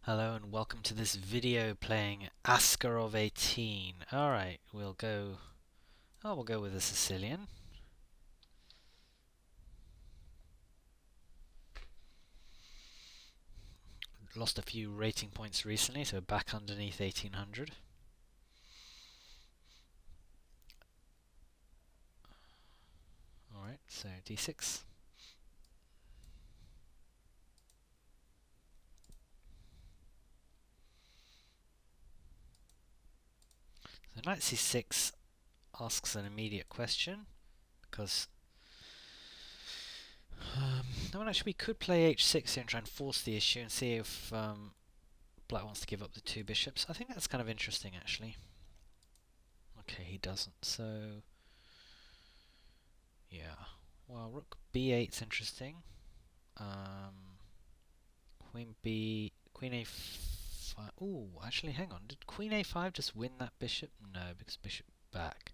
Hello and welcome to this video playing Askerov18. Alright, we'll go with the Sicilian. Lost a few rating points recently, so back underneath 1800. Alright, so d6. So knight c6 asks an immediate question, because well, actually we could play h6 here and try and force the issue and see if black wants to give up the two bishops. I think that's kind of interesting, actually. Okay, he doesn't, so yeah. Well, rook b8's interesting. Queen a5. Ooh, actually, hang on. Did Queen a5 just win that bishop? No, because bishop back.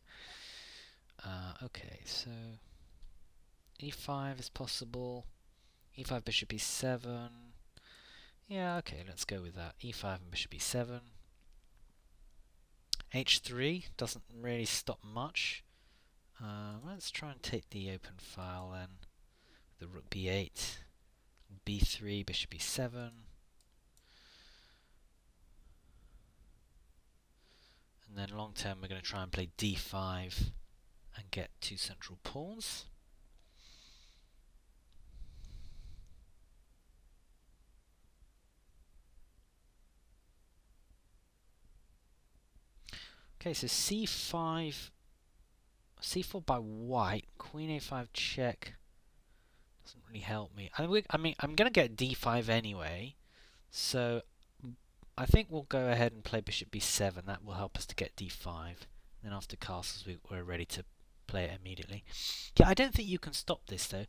Okay, so e5 is possible. e5, bishop e7. Yeah, okay, let's go with that. e5 and bishop e7. h3 doesn't really stop much. Let's try and take the open file then. The rook b8, b3, bishop e7. And then long term we're going to try and play d5 and get two central pawns. Okay, so c5, c4 by white, queen a5 check doesn't really help me. I mean, I'm going to get d5 anyway, so I think we'll go ahead and play bishop b7. That will help us to get d5. Then after castles, we're ready to play it immediately. Yeah, I don't think you can stop this though.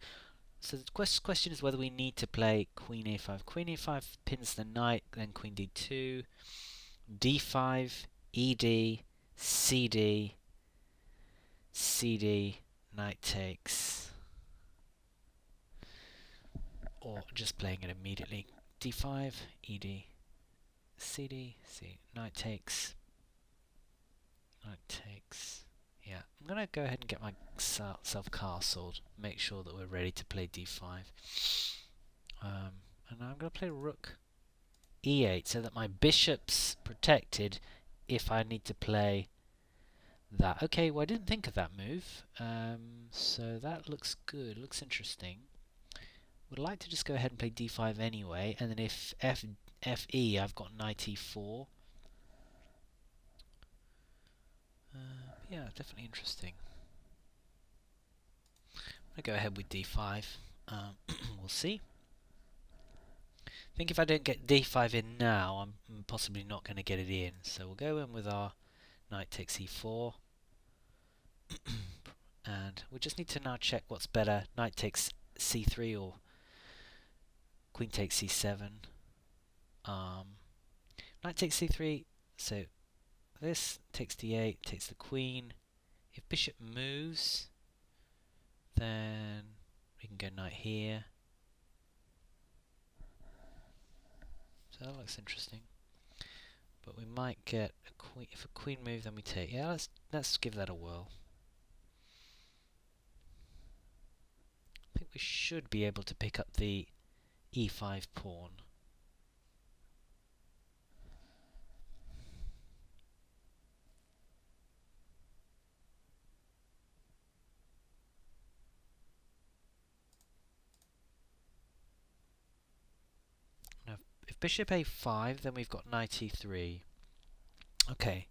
So the question is whether we need to play queen a5. Queen a5 pins the knight, then queen d2, d5, ed, cd, cd, knight takes, or just playing it immediately. d5, ed, cd, c, knight takes, knight takes. Yeah, I'm going to go ahead and get myself castled, make sure that we're ready to play d5. And now I'm going to play rook e8 so that my bishop's protected if I need to play that. Okay, well I didn't think of that move, so that looks good, looks interesting. Would like to just go ahead and play d5 anyway, and then if fe, I've got knight e4. Yeah, definitely interesting. I'm going to go ahead with d5. We'll see. I think if I don't get d5 in now, I'm possibly not going to get it in. So we'll go in with our knight takes e4. And we just need to now check what's better, knight takes c3 or queen takes c7. Knight takes c3, so this takes d8, takes the queen. If bishop moves, then we can go knight here. So that looks interesting. But we might get a queen. If a queen moves, then we take. Yeah, let's give that a whirl. I think we should be able to pick up the e5 pawn. Now, if bishop a5, then we've got knight e3. Okay,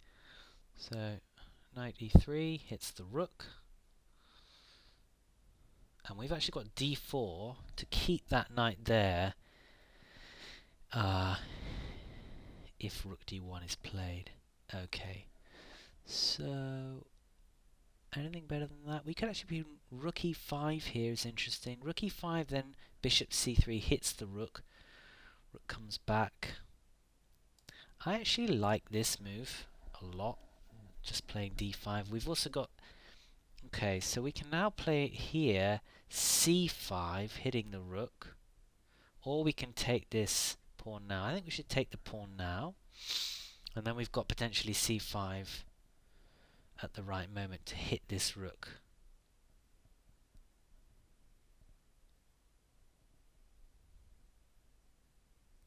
so knight e3 hits the rook. And we've actually got d4 to keep that knight there if rook d1 is played. Okay, so anything better than that? We could actually be rook e5 here is interesting. Rook e5, then bishop c3 hits the rook. Rook comes back. I actually like this move a lot, just playing d5. We've also got... Okay, so we can now play it here, c5, hitting the rook. Or we can take this pawn now? I think we should take the pawn now. And then we've got potentially c5 at the right moment to hit this rook.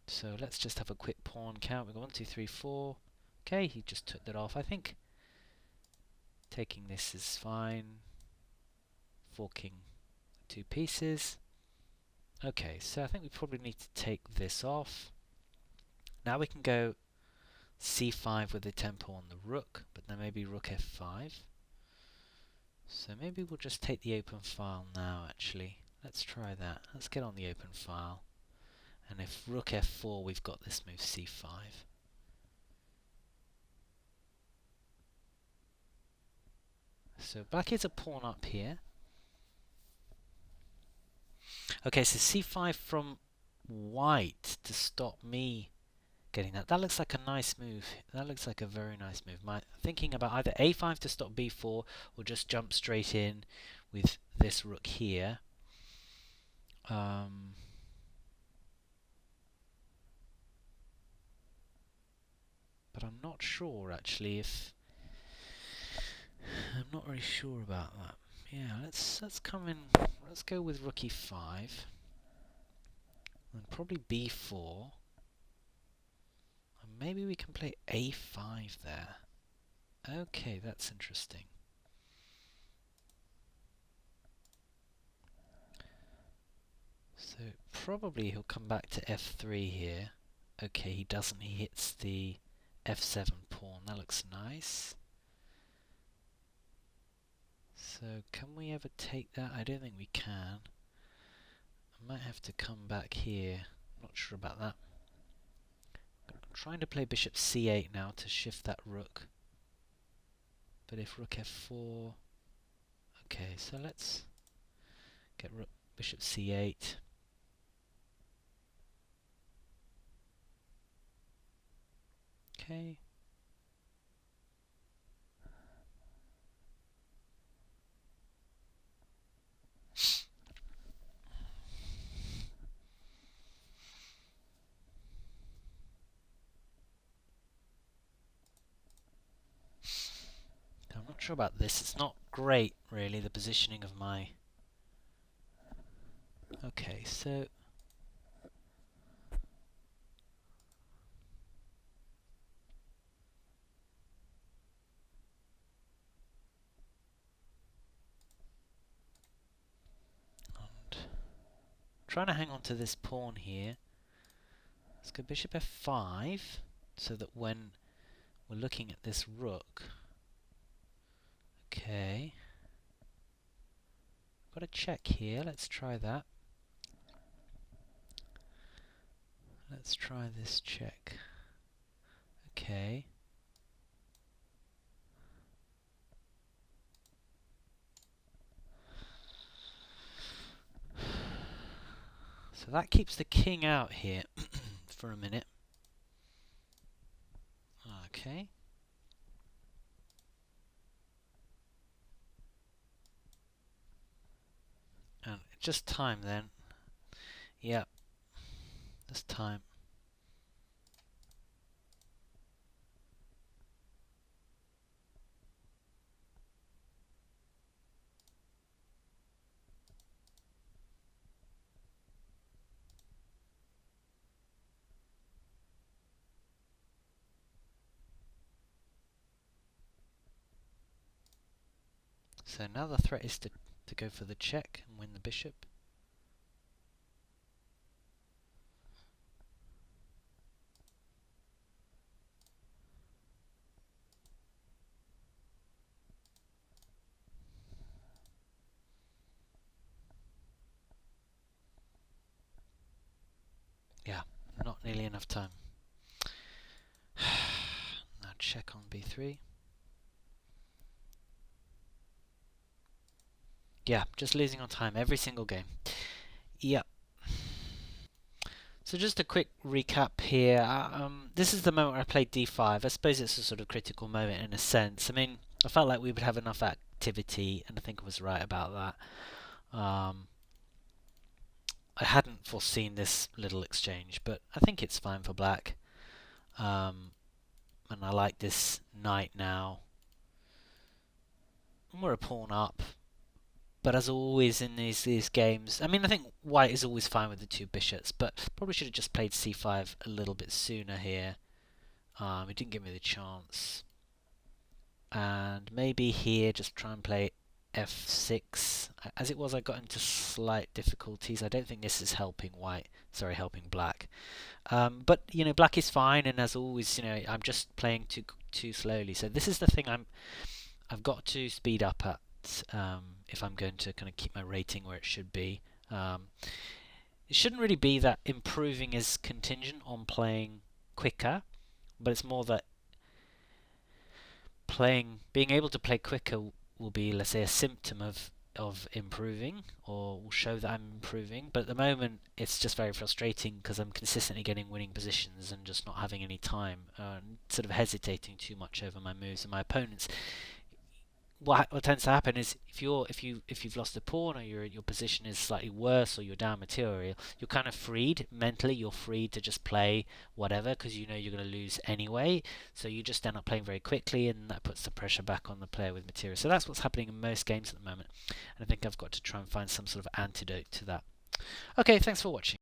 So let's just have a quick pawn count. We've got 1, 2, 3, 4. Okay, he just took that off. I think taking this is fine. Forking 2 pieces. Okay, so I think we probably need to take this off. Now we can go c5 with the tempo on the rook, but then maybe rook f5. So maybe we'll just take the open file now, actually. Let's try that. Let's get on the open file. And if rook f4, we've got this move c5. So black is a pawn up here. Okay, so c5 from white to stop me getting that. That looks like a nice move. That looks like a very nice move. Thinking about either a5 to stop b4 or just jump straight in with this rook here. But I'm not sure actually if I'm not really sure about that. Yeah, let's come in. Let's go with rook e5 and probably b4. And maybe we can play a5 there. Okay, that's interesting. So probably he'll come back to f3 here. Okay, he doesn't. He hits the f7 pawn. That looks nice. So can we ever take that? I don't think we can. I might have to come back here. Not sure about that. I'm trying to play bishop c8 now to shift that rook. But if rook f4... Okay, so let's get bishop c8. Okay. I'm not sure about this. It's not great, really, the positioning of my... Okay, so... And trying to hang on to this pawn here. Let's go bishop f5, so that when we're looking at this rook... Okay. Got a check here. Let's try that. Let's try this check. Okay. So that keeps the king out here for a minute. Okay. And just time then. Yep. Just time. So now the threat is to go for the check and win the bishop. Yeah, not nearly enough time. Now check on b3. Yeah, just losing on time every single game. Yep. So just a quick recap here. This is the moment where I played d5. I suppose it's a sort of critical moment in a sense. I mean, I felt like we would have enough activity, and I think I was right about that. I hadn't foreseen this little exchange, but I think it's fine for black. And I like this knight now. We're a pawn up, but as always in these games, I mean, I think white is always fine with the two bishops, but probably should have just played c5 a little bit sooner here. It didn't give me the chance. And maybe here just try and play f6. As it was, I got into slight difficulties. I don't think this is helping white. Sorry, helping black. But you know, black is fine, and as always, you know, I'm just playing too slowly. So this is the thing I've got to speed up at if I'm going to kind of keep my rating where it should be. It shouldn't really be that improving is contingent on playing quicker, but it's more that being able to play quicker will be, let's say, a symptom of improving, or will show that I'm improving. But at the moment, it's just very frustrating because I'm consistently getting winning positions and just not having any time, sort of hesitating too much over my moves. And my opponents, what tends to happen is if you've lost a pawn, or your position is slightly worse, or you're down material, you're kind of freed mentally. You're free to just play whatever because you know you're going to lose anyway. So you just end up playing very quickly, and that puts the pressure back on the player with material. So that's what's happening in most games at the moment, and I think I've got to try and find some sort of antidote to that. Okay, thanks for watching.